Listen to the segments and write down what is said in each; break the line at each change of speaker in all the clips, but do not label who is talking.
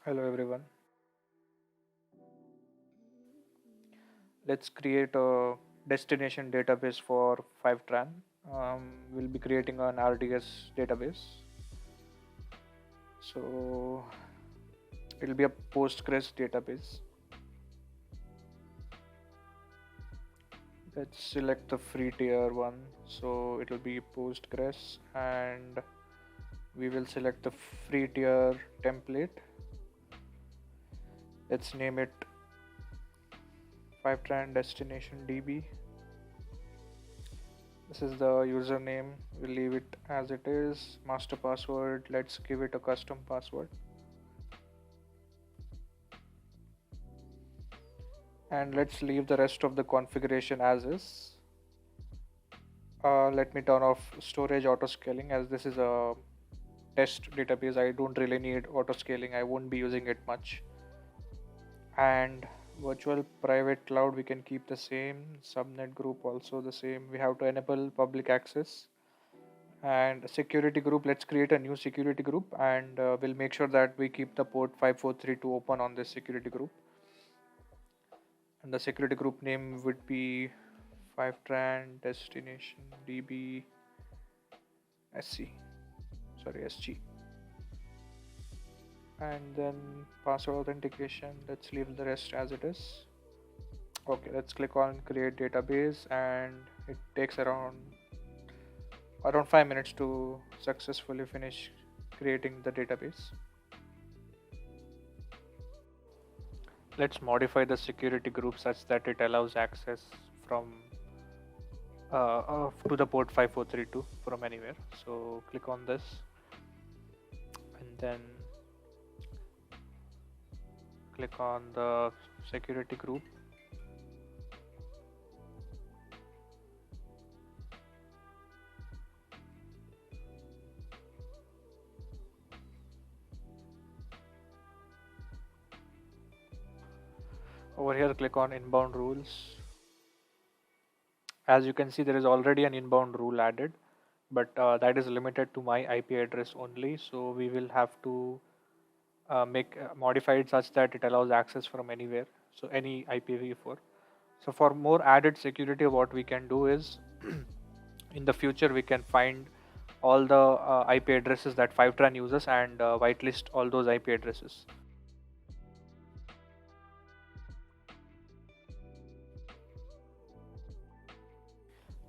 Hello everyone. Let's create a destination database for Fivetran. We'll be creating an RDS database. So it'll be a Postgres database. Let's select the free tier one. So it'll be Postgres, and we will select the free tier template. Let's name it Fivetran Destination DB. This is the username. We'll leave it as it is. Master password, let's give it a custom password. And let's leave the rest of the configuration as is. Let me turn off storage auto scaling, as this is a test database. I don't really need auto scaling. I won't be using it much. And virtual private cloud, we can keep the same. Subnet group also the same. We have to enable public access. And security group, let's create a new security group, and we'll make sure that we keep the port 5432 open on this security group. And the security group name would be Fivetran Destination DB SG. And then password authentication, let's leave the rest as it is. Okay, let's click on create database, and it takes around 5 minutes to successfully finish creating the database. Let's modify the security group such that it allows access from to the port 5432 from anywhere. So click on this, and then click on the security group. Over here, click on inbound rules. As you can see, there is already an inbound rule added, but that is limited to my IP address only. So we will have to modify it such that it allows access from anywhere. So any IPv4. So for more added security, what we can do is in the future we can find all the IP addresses that Fivetran uses and whitelist all those IP addresses.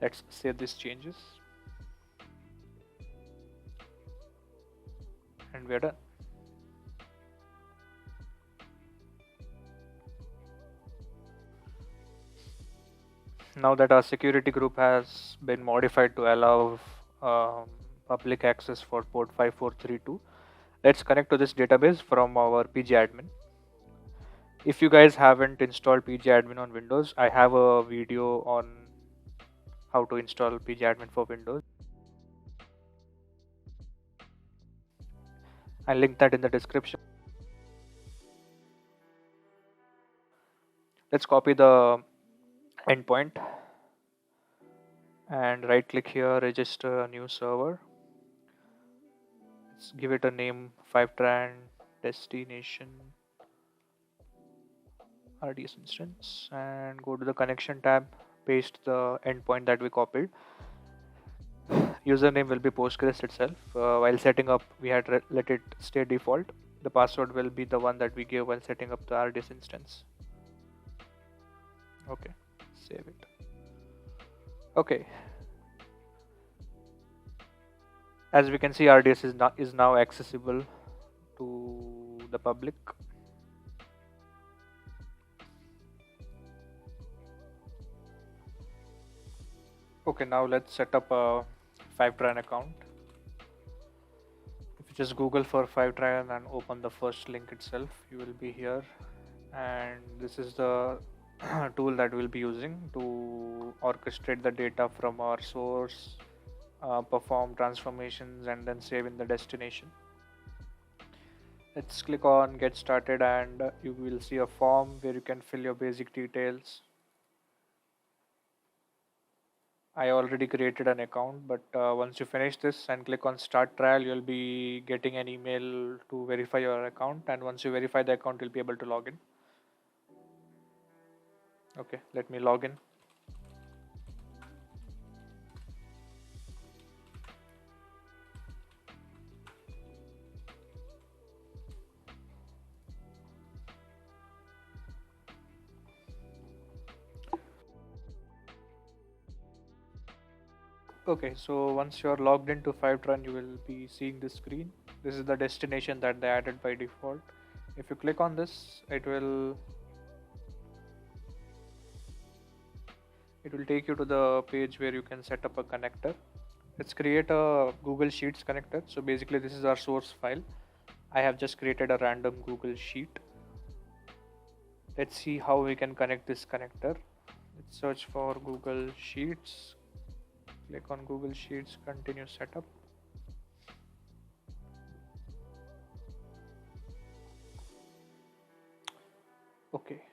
Let's save these changes, and we're done. Now that our security group has been modified to allow public access for port 5432, let's connect to this database from our PgAdmin. If you guys haven't installed PgAdmin on Windows, I have a video on how to install PgAdmin for Windows. I'll link that in the description. Let's copy the endpoint and right click here, register a new server. Let's give it a name, Fivetran Destination RDS Instance, and go to the connection tab, paste the endpoint that we copied. Username will be Postgres itself. While setting up, we had let it stay default. The password will be the one that we gave while setting up the RDS instance. Okay, save it. Okay, as we can see, RDS is now accessible to the public. Okay, now let's set up a Fivetran account. If you just Google for Fivetran and open the first link itself, you will be here, and this is the tool that we'll be using to orchestrate the data from our source, perform transformations, and then save in the destination. Let's click on get started, and you will see a form where you can fill your basic details. I already created an account, but once you finish this and click on start trial, you'll be getting an email to verify your account, and once you verify the account, you'll be able to log in. Okay, let me log in. Okay, so once you're logged into Fivetran, you will be seeing this screen. This is the destination that they added by default. If you click on this, it will take you to the page where you can set up a connector. Let's create a Google Sheets connector. So basically this is our source file. I have just created a random Google Sheet. Let's see how we can connect this connector. Let's search for Google Sheets. Click on Google Sheets, continue setup. Okay.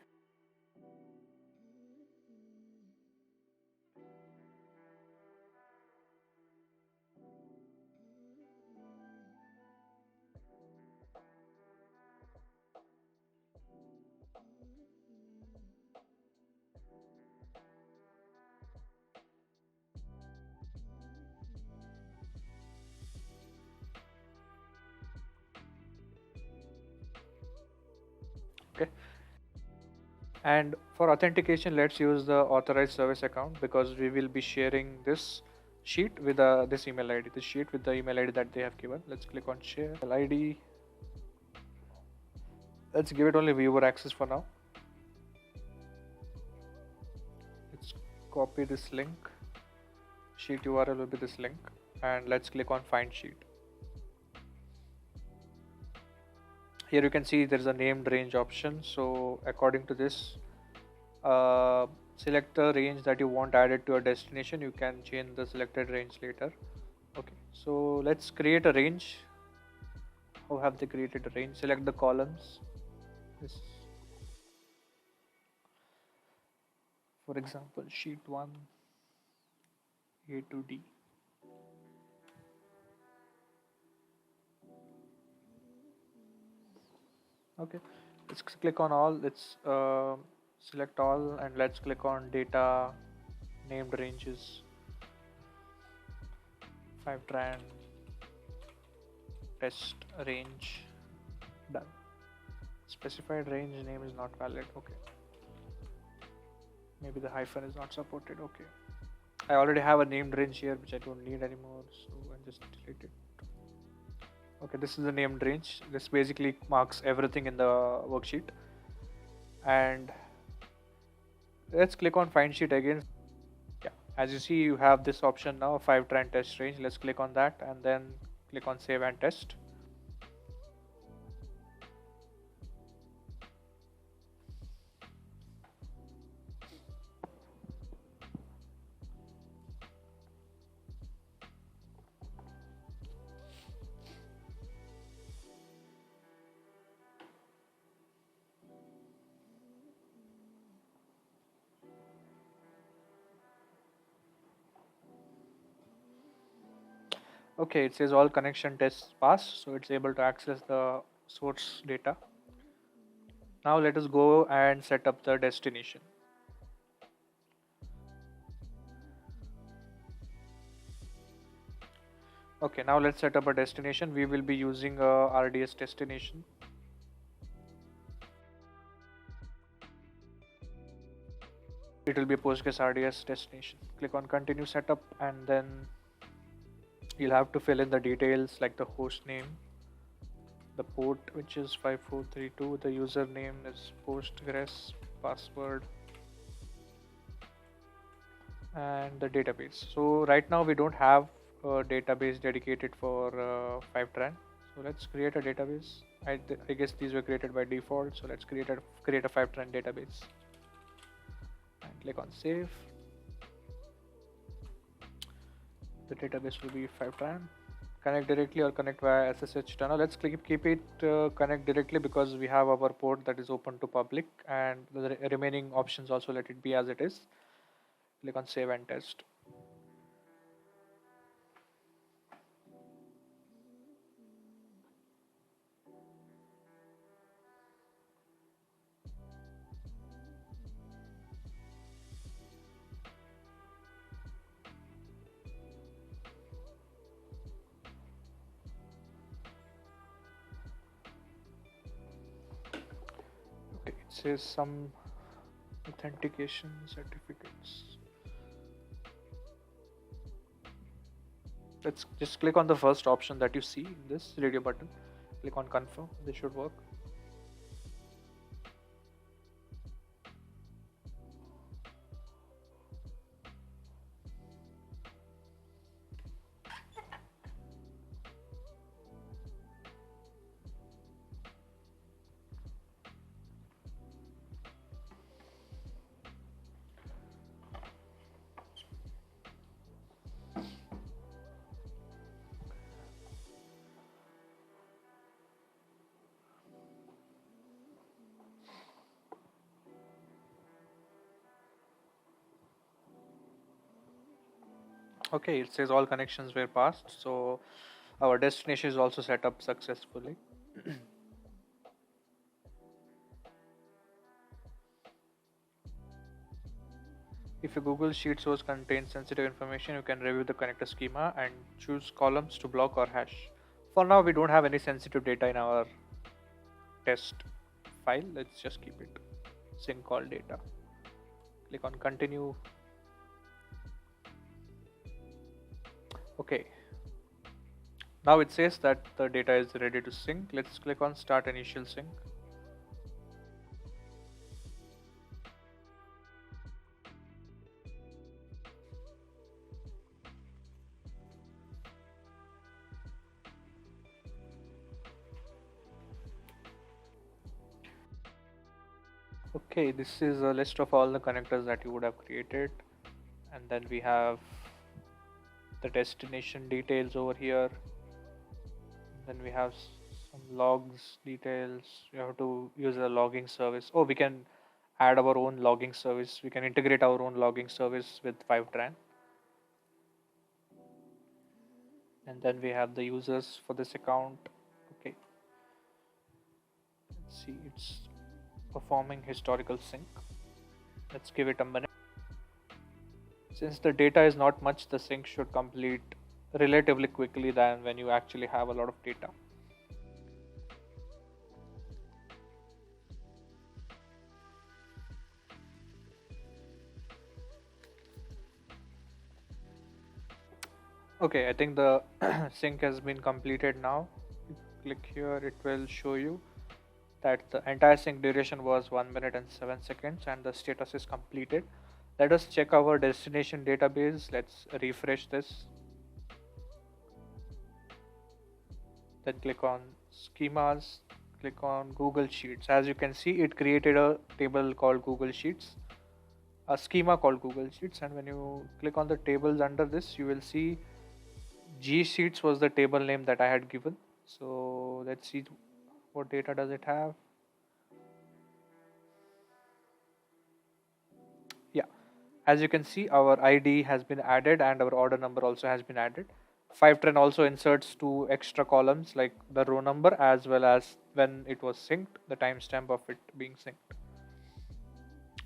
Okay. And for authentication, let's use the authorized service account, because we will be sharing this sheet with this email ID, this sheet with the email ID that they have given. Let's click on share ID. Let's give it only viewer access for now. Let's copy this link. Sheet URL will be this link, and let's click on find sheet. Here you can see there's a named range option. So according to this, select the range that you want added to your destination. You can change the selected range later. Okay, so let's create a range. How have they created a range? Select the columns. This, for example, sheet 1 A to D. Okay, let's click on all. Let's select all, and let's click on data named ranges. Fivetran test range. Done. Specified range name is not valid. Okay, maybe the hyphen is not supported. Okay, I already have a named range here which I don't need anymore, so I just delete it. Okay, this is the named range. This basically marks everything in the worksheet. And let's click on find sheet again. Yeah, as you see, you have this option now, Fivetran test range. Let's click on that and then click on save and test. Okay, it says all connection tests passed, so it's able to access the source data. Now let us go and set up the destination. Okay, now let's set up a destination. We will be using a RDS destination. It will be a Postgres RDS destination. Click on continue setup, and then you'll have to fill in the details like the host name, the port which is 5432, the username is Postgres, password, and the database. So right now we don't have a database dedicated for Fivetran. So let's create a database. I guess these were created by default. So let's create a Fivetran database. And click on save. The database will be Fivetran. Connect directly or connect via SSH tunnel. Let's keep it connect directly, because we have our port that is open to public, and the remaining options also let it be as it is. Click on save and test. says some authentication certificates. Let's just click on the first option that you see in this radio button. Click on confirm. This should work. Okay, it says all connections were passed, so our destination is also set up successfully. If your Google Sheet source contains sensitive information, you can review the connector schema and choose columns to block or hash. For now, we don't have any sensitive data in our test file. Let's just keep it sync all data. Click on continue. Okay. Now it says that the data is ready to sync. Let's click on start initial sync. Okay, this is a list of all the connectors that you would have created, and then we have the destination details over here. Then we have some logs details. We have to use a logging service. Oh, we can add our own logging service. We can integrate our own logging service with Fivetran. And then we have the users for this account. Okay, let's see, it's performing historical sync. Let's give it a minute. Since the data is not much, the sync should complete relatively quickly than when you actually have a lot of data. Okay, I think the sync has been completed now. Click here, it will show you that the entire sync duration was 1 minute and 7 seconds and the status is completed. Let us check our destination database. Let's refresh this. Then click on schemas, click on Google Sheets. As you can see, it created a table called Google Sheets, a schema called Google Sheets, and when you click on the tables under this, you will see G Sheets was the table name that I had given. So let's see what data does it have. Yeah, as you can see, our ID has been added and our order number also has been added. Fivetran also inserts 2 extra columns like the row number as well as when it was synced, the timestamp of it being synced.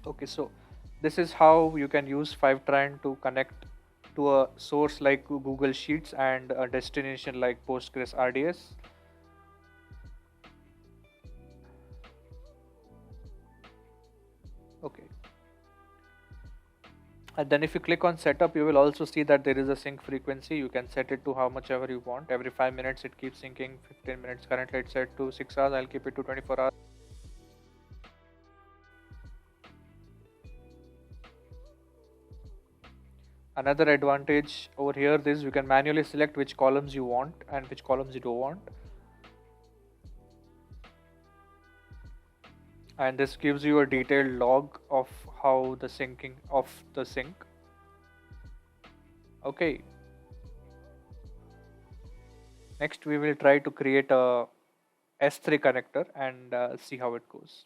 Okay, so this is how you can use Fivetran to connect to a source like Google Sheets and a destination like Postgres RDS. Okay. And then if you click on setup, you will also see that there is a sync frequency. You can set it to how much ever you want. Every 5 minutes it keeps syncing, 15 minutes. Currently it's set to 6 hours. I'll keep it to 24 hours. Another advantage over here is you can manually select which columns you want and which columns you don't want. And this gives you a detailed log of how the syncing of the sync. Okay. Next we will try to create a S3 connector and see how it goes.